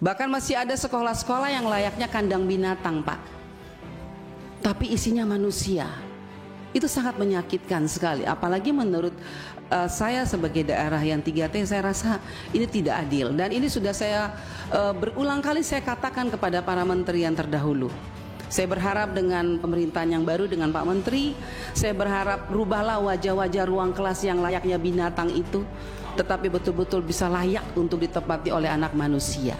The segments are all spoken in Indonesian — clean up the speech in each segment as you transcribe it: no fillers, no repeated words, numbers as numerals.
Bahkan masih ada sekolah-sekolah yang layaknya kandang binatang, Pak, tapi isinya manusia. Itu sangat menyakitkan sekali. Apalagi menurut saya sebagai daerah yang 3T, saya rasa ini tidak adil. Dan ini sudah saya berulang kali saya katakan kepada para menteri yang terdahulu. Saya berharap dengan pemerintahan yang baru, dengan Pak Menteri, saya berharap rubahlah wajah-wajah ruang kelas yang layaknya binatang itu, tetapi betul-betul bisa layak untuk ditempati oleh anak manusia.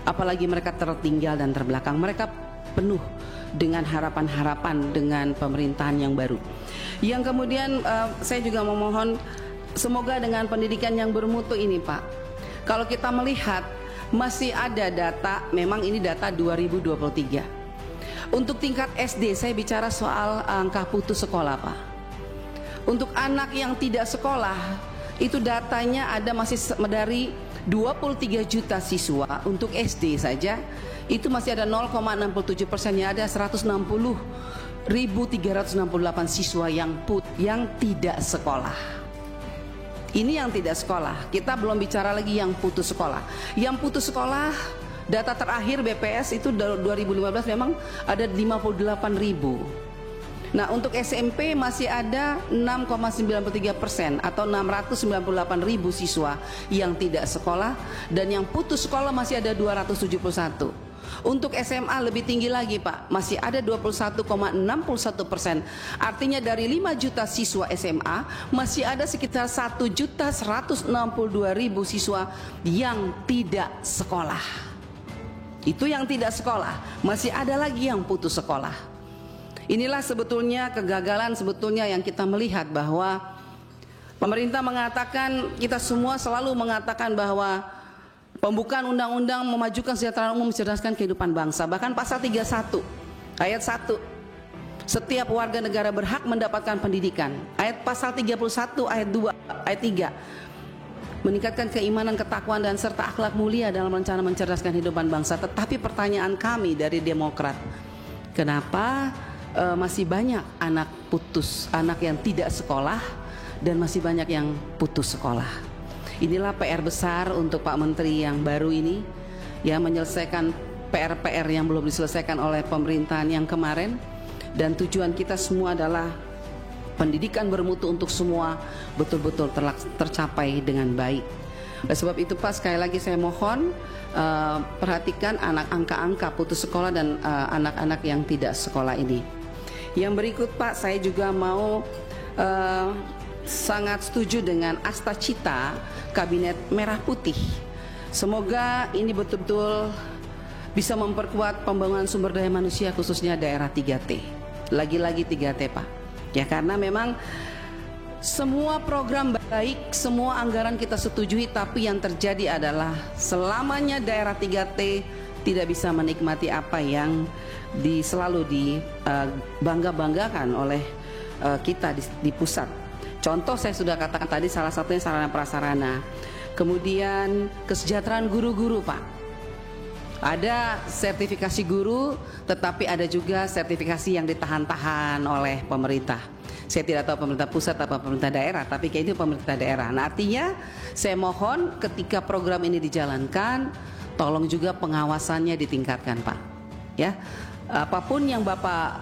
Apalagi mereka tertinggal dan terbelakang. Mereka penuh dengan harapan-harapan dengan pemerintahan yang baru. Yang kemudian saya juga memohon semoga dengan pendidikan yang bermutu ini, Pak, kalau kita melihat masih ada data, memang ini data 2023. Untuk tingkat SD saya bicara soal angka putus sekolah, Pak. Untuk anak yang tidak sekolah itu datanya ada masih dari 23 juta siswa. Untuk SD saja itu masih ada 0,67%-nya, ada 160.368 siswa yang tidak sekolah. Ini yang tidak sekolah. Kita belum bicara lagi yang putus sekolah. Yang putus sekolah, data terakhir BPS itu 2015 memang ada 58.000. Nah, untuk SMP masih ada 6,93% atau 698.000 siswa yang tidak sekolah, dan yang putus sekolah masih ada 271. Untuk SMA lebih tinggi lagi, Pak, masih ada 21,61%. Artinya dari 5 juta siswa SMA masih ada sekitar 1.162.000 siswa yang tidak sekolah. Itu yang tidak sekolah. Masih ada lagi yang putus sekolah. Inilah sebetulnya kegagalan sebetulnya yang kita melihat, bahwa pemerintah mengatakan, kita semua selalu mengatakan bahwa pembukaan undang-undang memajukan kesejahteraan umum, mencerdaskan kehidupan bangsa. Bahkan pasal 31 ayat 1, setiap warga negara berhak mendapatkan pendidikan. Ayat pasal 31 ayat 2 ayat 3, meningkatkan keimanan, ketakwaan dan serta akhlak mulia dalam rencana mencerdaskan kehidupan bangsa. Tetapi pertanyaan kami dari Demokrat, kenapa masih banyak anak putus, anak yang tidak sekolah, dan masih banyak yang putus sekolah? Inilah PR besar untuk Pak Menteri yang baru ini, ya, menyelesaikan PR-PR yang belum diselesaikan oleh pemerintahan yang kemarin. Dan tujuan kita semua adalah pendidikan bermutu untuk semua betul-betul tercapai dengan baik. Oleh sebab itu, Pak, sekali lagi saya mohon perhatikan angka-angka putus sekolah dan anak-anak yang tidak sekolah ini. Yang berikut, Pak, saya juga mau sangat setuju dengan asta cita Kabinet Merah Putih. Semoga ini betul-betul bisa memperkuat pembangunan sumber daya manusia, khususnya daerah 3T. Lagi-lagi 3T, Pak. Ya, karena memang semua program baik, semua anggaran kita setujui, tapi yang terjadi adalah selamanya daerah 3T tidak bisa menikmati apa yang selalu dibangga-banggakan oleh kita di pusat. Contoh saya sudah katakan tadi, salah satunya sarana prasarana. Kemudian kesejahteraan guru-guru, Pak. Ada sertifikasi guru, tetapi ada juga sertifikasi yang ditahan-tahan oleh pemerintah. Saya tidak tahu pemerintah pusat atau pemerintah daerah, tapi kayaknya itu pemerintah daerah. Nah, artinya saya mohon ketika program ini dijalankan, tolong juga pengawasannya ditingkatkan, Pak. Ya, apapun yang Bapak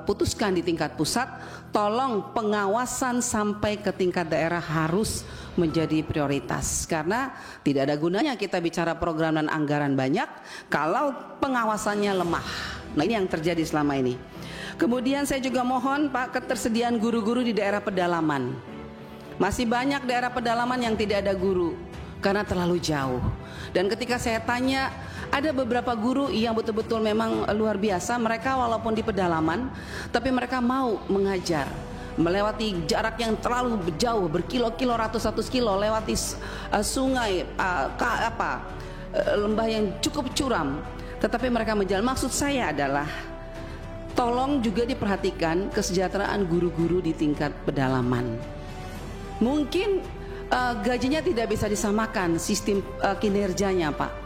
putuskan di tingkat pusat, tolong pengawasan sampai ke tingkat daerah harus menjadi prioritas. Karena tidak ada gunanya kita bicara program dan anggaran banyak kalau pengawasannya lemah. Nah, ini yang terjadi selama ini. Kemudian saya juga mohon, Pak, ketersediaan guru-guru di daerah pedalaman. Masih banyak daerah pedalaman yang tidak ada guru karena terlalu jauh. Dan ketika saya tanya, ada beberapa guru yang betul-betul memang luar biasa. Mereka walaupun di pedalaman, tapi mereka mau mengajar melewati jarak yang terlalu jauh, berkilo-kilo, ratus kilo, lewati sungai, lembah yang cukup curam, tetapi mereka menjalan. Maksud saya adalah tolong juga diperhatikan kesejahteraan guru-guru di tingkat pedalaman. Mungkin gajinya tidak bisa disamakan sistem kinerjanya, Pak.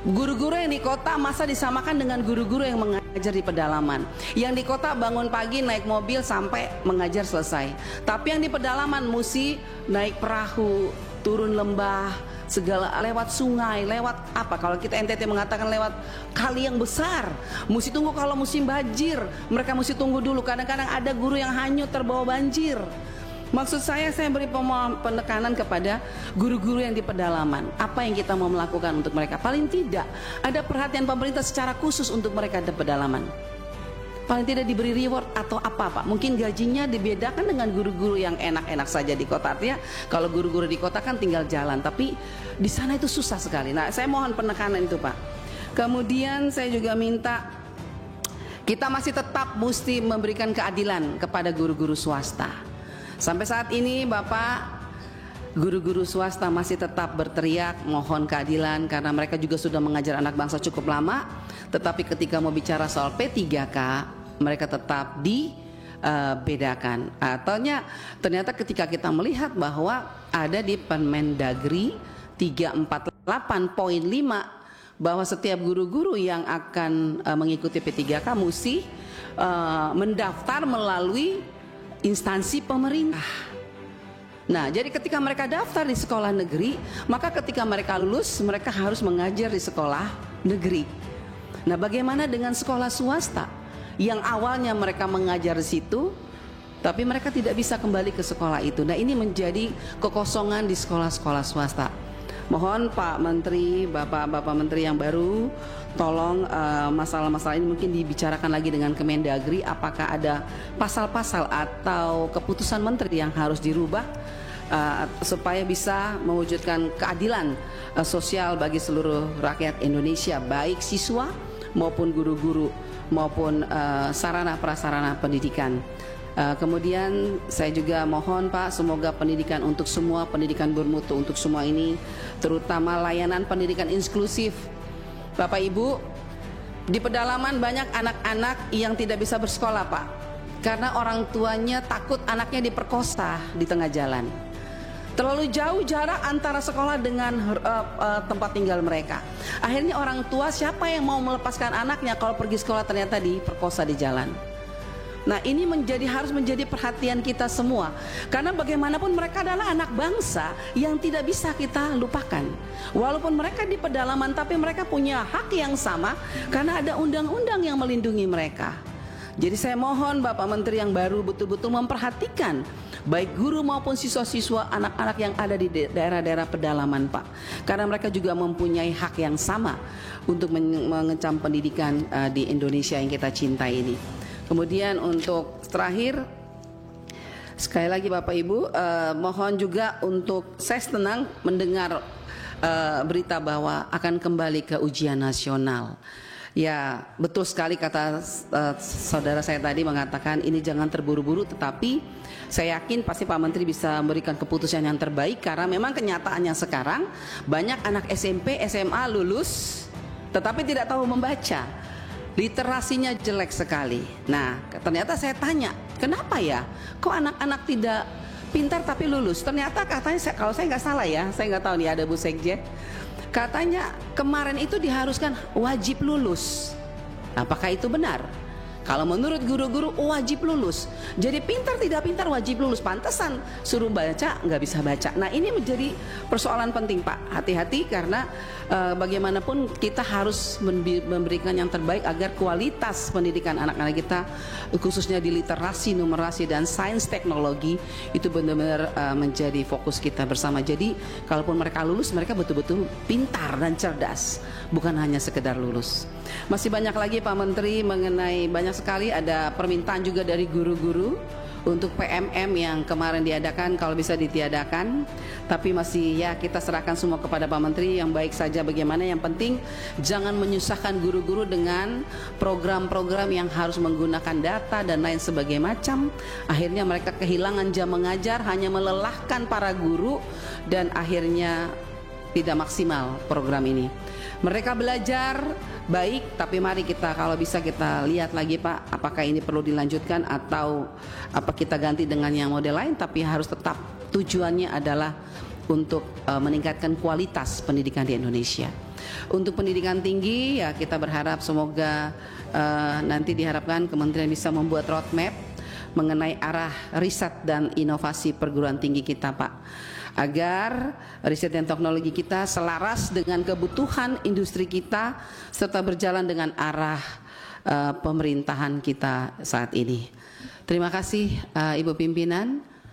Guru-guru yang di kota masa disamakan dengan guru-guru yang mengajar di pedalaman. Yang di kota bangun pagi naik mobil sampai mengajar selesai. Tapi yang di pedalaman mesti naik perahu, turun lembah, segala lewat sungai, lewat apa? Kalau kita NTT mengatakan lewat kali yang besar, mesti tunggu kalau musim banjir, mereka mesti tunggu dulu. Kadang-kadang ada guru yang hanyut terbawa banjir. Maksud saya beri penekanan kepada guru-guru yang di pedalaman. Apa yang kita mau melakukan untuk mereka? Paling tidak ada perhatian pemerintah secara khusus untuk mereka di pedalaman. Paling tidak diberi reward atau apa Pak. Mungkin gajinya dibedakan dengan guru-guru yang enak-enak saja di kota. Artinya kalau guru-guru di kota kan tinggal jalan, tapi di sana itu susah sekali. Nah, saya mohon penekanan itu Pak. Kemudian saya juga minta kita masih tetap mesti memberikan keadilan kepada guru-guru swasta. Sampai saat ini Bapak, guru-guru swasta masih tetap berteriak mohon keadilan karena mereka juga sudah mengajar anak bangsa cukup lama. Tetapi ketika mau bicara soal P3K, mereka tetap dibedakan. Ternyata ketika kita melihat bahwa ada di Permendagri 348.5 bahwa setiap guru-guru yang akan mengikuti P3K mesti mendaftar melalui instansi pemerintah. Nah, jadi ketika mereka daftar di sekolah negeri, maka ketika mereka lulus, mereka harus mengajar di sekolah negeri. Nah, bagaimana dengan sekolah swasta yang awalnya mereka mengajar di situ, tapi mereka tidak bisa kembali ke sekolah itu. Nah, ini menjadi kekosongan di sekolah-sekolah swasta. Mohon Pak Menteri, Bapak-Bapak Menteri yang baru, tolong masalah-masalah ini mungkin dibicarakan lagi dengan Kemendagri. Apakah ada pasal-pasal atau keputusan Menteri yang harus dirubah supaya bisa mewujudkan keadilan sosial bagi seluruh rakyat Indonesia, baik siswa maupun guru-guru maupun sarana prasarana pendidikan. Kemudian saya juga mohon Pak, semoga pendidikan untuk semua, pendidikan bermutu untuk semua ini, terutama layanan pendidikan inklusif. Bapak Ibu, di pedalaman banyak anak-anak yang tidak bisa bersekolah Pak, karena orang tuanya takut anaknya diperkosa di tengah jalan. Terlalu jauh jarak antara sekolah dengan tempat tinggal mereka. Akhirnya orang tua, siapa yang mau melepaskan anaknya kalau pergi sekolah ternyata diperkosa di jalan. Nah, ini harus menjadi perhatian kita semua. Karena bagaimanapun mereka adalah anak bangsa yang tidak bisa kita lupakan. Walaupun mereka di pedalaman, tapi mereka punya hak yang sama karena ada undang-undang yang melindungi mereka. Jadi saya mohon Bapak Menteri yang baru betul-betul memperhatikan baik guru maupun siswa-siswa anak-anak yang ada di daerah-daerah pedalaman Pak. Karena mereka juga mempunyai hak yang sama untuk mengecam pendidikan di Indonesia yang kita cintai ini. Kemudian untuk terakhir, sekali lagi Bapak Ibu, mohon juga untuk saya senang mendengar berita bahwa akan kembali ke ujian nasional. Ya, betul sekali kata saudara saya tadi mengatakan ini jangan terburu-buru, tetapi saya yakin pasti Pak Menteri bisa memberikan keputusan yang terbaik karena memang kenyataannya sekarang banyak anak SMP, SMA lulus tetapi tidak tahu membaca. Literasinya jelek sekali. Nah, ternyata saya tanya, kenapa ya? Kok anak-anak tidak pintar tapi lulus? Ternyata katanya, kalau saya nggak salah ya, saya nggak tahu nih ada Bu Sekjen. Katanya kemarin itu diharuskan wajib lulus. Apakah itu benar? Kalau menurut guru-guru wajib lulus. Jadi pintar tidak pintar wajib lulus. Pantesan suruh baca nggak bisa baca. Nah, ini menjadi persoalan penting Pak. Hati-hati karena bagaimanapun kita harus memberikan yang terbaik agar kualitas pendidikan anak-anak kita khususnya di literasi, numerasi dan sains teknologi itu benar-benar menjadi fokus kita bersama. Jadi kalaupun mereka lulus, mereka betul-betul pintar dan cerdas, bukan hanya sekedar lulus. Masih banyak lagi Pak Menteri mengenai banyak sekali ada permintaan juga dari guru-guru untuk PMM yang kemarin diadakan kalau bisa ditiadakan, tapi masih ya kita serahkan semua kepada Pak Menteri yang baik saja bagaimana. Yang penting jangan menyusahkan guru-guru dengan program-program yang harus menggunakan data dan lain sebagainya macam. Akhirnya mereka kehilangan jam mengajar, hanya melelahkan para guru dan akhirnya tidak maksimal program ini. Mereka belajar baik, tapi mari kita kalau bisa kita lihat lagi Pak, apakah ini perlu dilanjutkan atau apa kita ganti dengan yang model lain, tapi harus tetap tujuannya adalah untuk meningkatkan kualitas pendidikan di Indonesia. Untuk pendidikan tinggi ya kita berharap semoga nanti diharapkan kementerian bisa membuat roadmap mengenai arah riset dan inovasi perguruan tinggi kita Pak. agar riset dan teknologi kita selaras dengan kebutuhan industri kita serta berjalan dengan arah pemerintahan kita saat ini. Terima kasih Ibu Pimpinan.